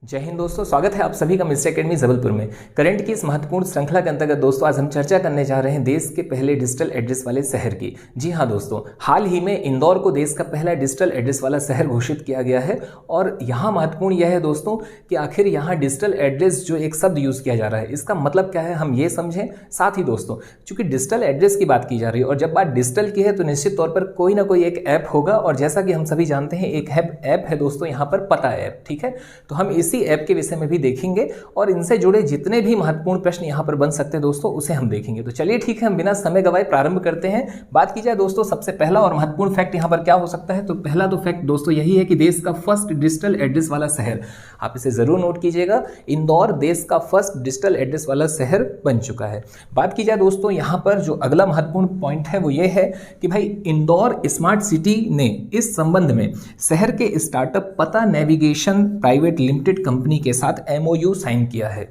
जय हिंद दोस्तों, स्वागत है आप सभी का मिस्टर एकेडमी जबलपुर में। करंट की इस महत्वपूर्ण श्रृंखला के अंतर्गत दोस्तों आज हम चर्चा करने जा रहे हैं देश के पहले डिजिटल एड्रेस वाले शहर की। जी हां दोस्तों, हाल ही में इंदौर को देश का पहला डिजिटल एड्रेस वाला शहर घोषित किया गया है। और यहाँ महत्वपूर्ण यह है दोस्तों कि आखिर यहाँ डिजिटल एड्रेस जो एक शब्द यूज किया जा रहा है, इसका मतलब क्या है हम ये समझें। साथ ही दोस्तों चूंकि डिजिटल एड्रेस की बात की जा रही है और जब बात डिजिटल की है तो निश्चित तौर पर कोई ना कोई एक ऐप होगा। और जैसा कि हम सभी जानते हैं एक ऐप है दोस्तों यहाँ पर पता ऐप, ठीक है। तो हम इसी ऐप के विषय में भी देखेंगे और इनसे जुड़े जितने भी महत्वपूर्ण प्रश्न यहां पर बन सकते हैं दोस्तों उसे हम देखेंगे। तो चलिए ठीक है, हम बिना समय गवाए प्रारंभ करते हैं। बात की जाए दोस्तों सबसे पहला और महत्वपूर्ण फैक्ट यहां पर क्या हो सकता है, तो पहला तो फैक्ट दोस्तों यही है कि देश का फर्स्ट डिजिटल एड्रेस वाला शहर, आप इसे जरूर नोट कीजिएगा, इंदौर देश का फर्स्ट डिजिटल एड्रेस वाला शहर बन चुका है। बात की जाए दोस्तों यहां पर जो अगला महत्वपूर्ण पॉइंट है वो ये है कि भाई इंदौर स्मार्ट सिटी ने इस संबंध में शहर के स्टार्टअप पता नेविगेशन प्राइवेट लिमिटेड कंपनी के साथ MOU साइन किया है।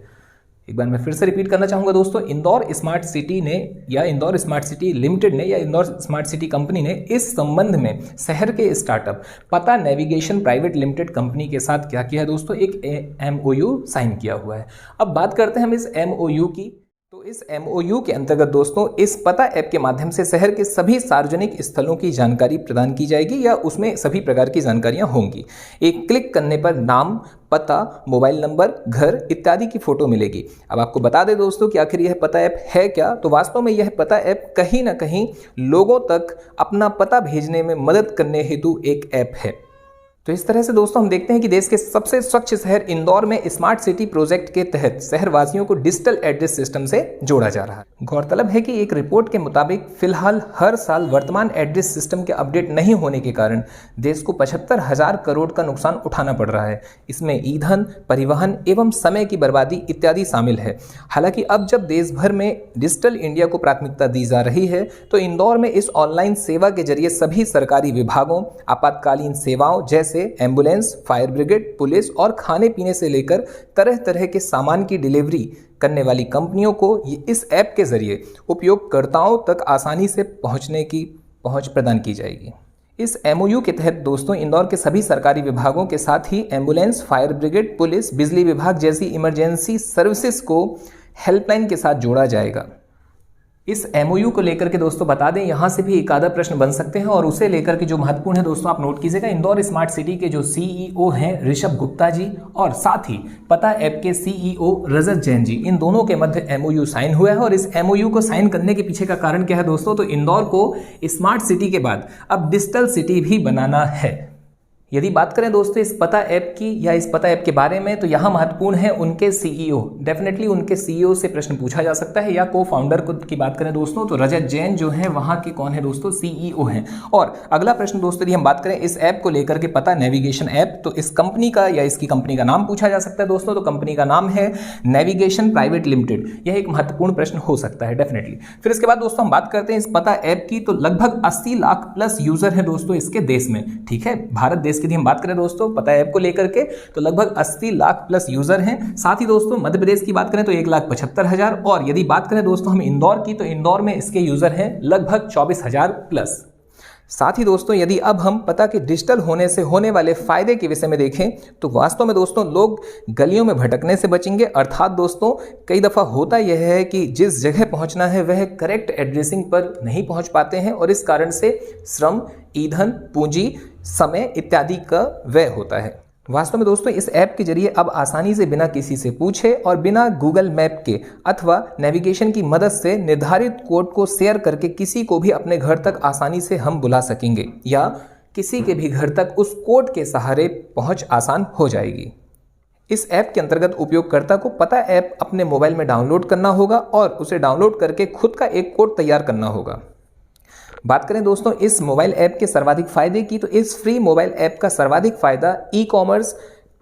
एक बार मैं फिर से रिपीट करना चाहूंगा दोस्तों, इंदौर स्मार्ट सिटी ने या इंदौर स्मार्ट सिटी लिमिटेड ने या इंदौर स्मार्ट सिटी कंपनी ने इस संबंध में शहर के स्टार्टअप पता नेविगेशन प्राइवेट लिमिटेड कंपनी के साथ क्या किया है दोस्तों, एक MOU साइन किया हुआ है। अब बात करते हैं हम इस MOU की। तो इस MOU के अंतर्गत दोस्तों इस पता ऐप के माध्यम से शहर के सभी सार्वजनिक स्थलों की जानकारी प्रदान की जाएगी या उसमें सभी प्रकार की जानकारियां होंगी। एक क्लिक करने पर नाम, पता, मोबाइल नंबर, घर इत्यादि की फोटो मिलेगी। अब आपको बता दें दोस्तों कि आखिर यह पता ऐप है क्या, तो वास्तव में यह पता ऐप कहीं ना कहीं लोगों तक अपना पता भेजने में मदद करने हेतु एक ऐप है। तो इस तरह से दोस्तों हम देखते हैं कि देश के सबसे स्वच्छ शहर इंदौर में स्मार्ट सिटी प्रोजेक्ट के तहत शहरवासियों को डिजिटल एड्रेस सिस्टम से जोड़ा जा रहा है। गौरतलब है कि एक रिपोर्ट के मुताबिक फिलहाल हर साल वर्तमान एड्रेस सिस्टम के अपडेट नहीं होने के कारण देश को 75,000 करोड़ का नुकसान उठाना पड़ रहा है। इसमें ईंधन, परिवहन एवं समय की बर्बादी इत्यादि शामिल है। हालांकि अब जब देश भर में डिजिटल इंडिया को प्राथमिकता दी जा रही है तो इंदौर में इस ऑनलाइन सेवा के जरिए सभी सरकारी विभागों, आपातकालीन सेवाओं जैसे एम्बुलेंस, फायर ब्रिगेड, पुलिस और खाने पीने से लेकर तरह तरह के सामान की डिलीवरी करने वाली कंपनियों को इस ऐप के जरिए उपयोगकर्ताओं तक आसानी से पहुंचने की पहुंच प्रदान की जाएगी। इस MOU के तहत दोस्तों इंदौर के सभी सरकारी विभागों के साथ ही एम्बुलेंस, फायर ब्रिगेड, पुलिस, बिजली विभाग जैसी इमरजेंसी सर्विसेज को हेल्पलाइन के साथ जोड़ा जाएगा। इस MOU को लेकर के दोस्तों बता दें यहाँ से भी एक आधा प्रश्न बन सकते हैं और उसे लेकर के जो महत्वपूर्ण है दोस्तों आप नोट कीजिएगा। इंदौर स्मार्ट सिटी के जो CEO हैं ऋषभ गुप्ता जी और साथ ही पता ऐप के CEO रजत जैन जी, इन दोनों के मध्य MOU साइन हुआ है। और इस MOU को साइन करने के पीछे का कारण क्या है दोस्तों, तो इंदौर को स्मार्ट सिटी के बाद अब डिजिटल सिटी भी बनाना है। यदि बात करें दोस्तों इस पता ऐप की या इस पता ऐप के बारे में तो यहाँ महत्वपूर्ण है उनके CEO। डेफिनेटली उनके CEO से प्रश्न पूछा जा सकता है। या को फाउंडर की बात करें दोस्तों तो रजत जैन जो है वहाँ के कौन है दोस्तों, CEO हैं। और अगला प्रश्न दोस्तों यदि हम बात करें इस ऐप को लेकर के पता नेविगेशन ऐप, तो इस कंपनी का या इसकी कंपनी का नाम पूछा जा सकता है दोस्तों, तो कंपनी का नाम है नेविगेशन प्राइवेट लिमिटेड। यह एक महत्वपूर्ण प्रश्न हो सकता है डेफिनेटली। फिर इसके बाद दोस्तों हम बात करते हैं इस पता ऐप की, तो लगभग 80 लाख प्लस यूजर है दोस्तों इसके देश में, ठीक है। भारत देश यदि हम बात करें दोस्तों पता ऐप को लेकर के तो लगभग 80 लाख प्लस यूजर हैं। साथ ही दोस्तों मध्य प्रदेश की बात करें तो 1,75,000 और यदि बात करें दोस्तों हम इंदौर की तो इंदौर में इसके यूजर हैं लगभग 24,000 प्लस। साथ ही दोस्तों यदि अब हम पता के डिजिटल होने से होने वाले फायदे के विषय में देखें तो वास्तव में दोस्तों लोग गलियों में भटकने से बचेंगे। अर्थात दोस्तों कई दफा होता यह है कि जिस जगह पहुंचना है वह करेक्ट एड्रेसिंग पर नहीं पहुंच पाते हैं और इस कारण से श्रम, ईंधन, पूंजी, समय इत्यादि का व्यय होता है। वास्तव में दोस्तों इस ऐप के जरिए अब आसानी से बिना किसी से पूछे और बिना गूगल मैप के अथवा नेविगेशन की मदद से निर्धारित कोड को शेयर करके किसी को भी अपने घर तक आसानी से हम बुला सकेंगे या किसी के भी घर तक उस कोड के सहारे पहुंच आसान हो जाएगी। इस ऐप के अंतर्गत उपयोगकर्ता को पता ऐप अपने मोबाइल में डाउनलोड करना होगा और उसे डाउनलोड करके खुद का एक कोड तैयार करना होगा। बात करें दोस्तों इस मोबाइल ऐप के सर्वाधिक फायदे की, तो इस फ्री मोबाइल ऐप का सर्वाधिक फायदा ई-कॉमर्स,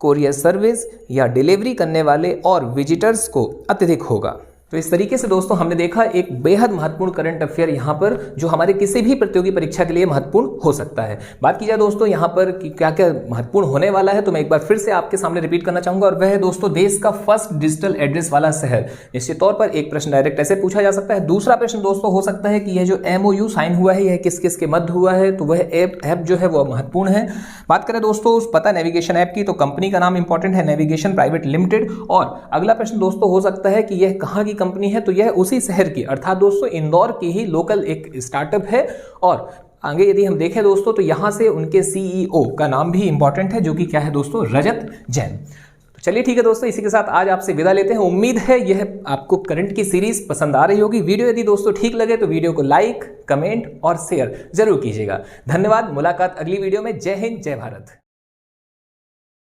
कोरियर सर्विस या डिलीवरी करने वाले और विजिटर्स को अत्यधिक होगा। तो इस तरीके से दोस्तों हमने देखा एक बेहद महत्वपूर्ण करंट अफेयर यहाँ पर जो हमारे किसी भी प्रतियोगी परीक्षा के लिए महत्वपूर्ण हो सकता है। बात की जाए दोस्तों यहाँ पर कि क्या क्या महत्वपूर्ण होने वाला है, तो मैं एक बार फिर से आपके सामने रिपीट करना चाहूंगा, और वह है दोस्तों देश का फर्स्ट डिजिटल एड्रेस वाला शहर। निश्चित तौर पर एक प्रश्न डायरेक्ट ऐसे पूछा जा सकता है। दूसरा प्रश्न दोस्तों हो सकता है कि यह जो MOU साइन हुआ है यह किस किस के मध्य हुआ है, तो वह ऐप जो है वह महत्वपूर्ण है। बात करें दोस्तों उस पता नेविगेशन ऐप की, तो कंपनी का नाम इंपॉर्टेंट है, नेविगेशन प्राइवेट लिमिटेड। और अगला प्रश्न दोस्तों हो सकता है कि यह कहां की कंपनी है, तो यह उसी शहर की अर्थात दोस्तों इंदौर की ही लोकल एक स्टार्टअप है। और आगे यदि हम देखें दोस्तों तो यहां से उनके CEO का नाम भी इंपॉर्टेंट है, जो कि क्या है दोस्तों, रजत जैन। तो चलिए ठीक है दोस्तों, इसी के साथ आज आपसे विदा लेते हैं। उम्मीद है यह आपको करंट की सीरीज पसंद आ रही होगी। वीडियो यदि दोस्तों ठीक लगे तो वीडियो को लाइक, कमेंट और शेयर जरूर कीजिएगा। धन्यवाद, मुलाकात अगली वीडियो में। जय हिंद, जय भारत।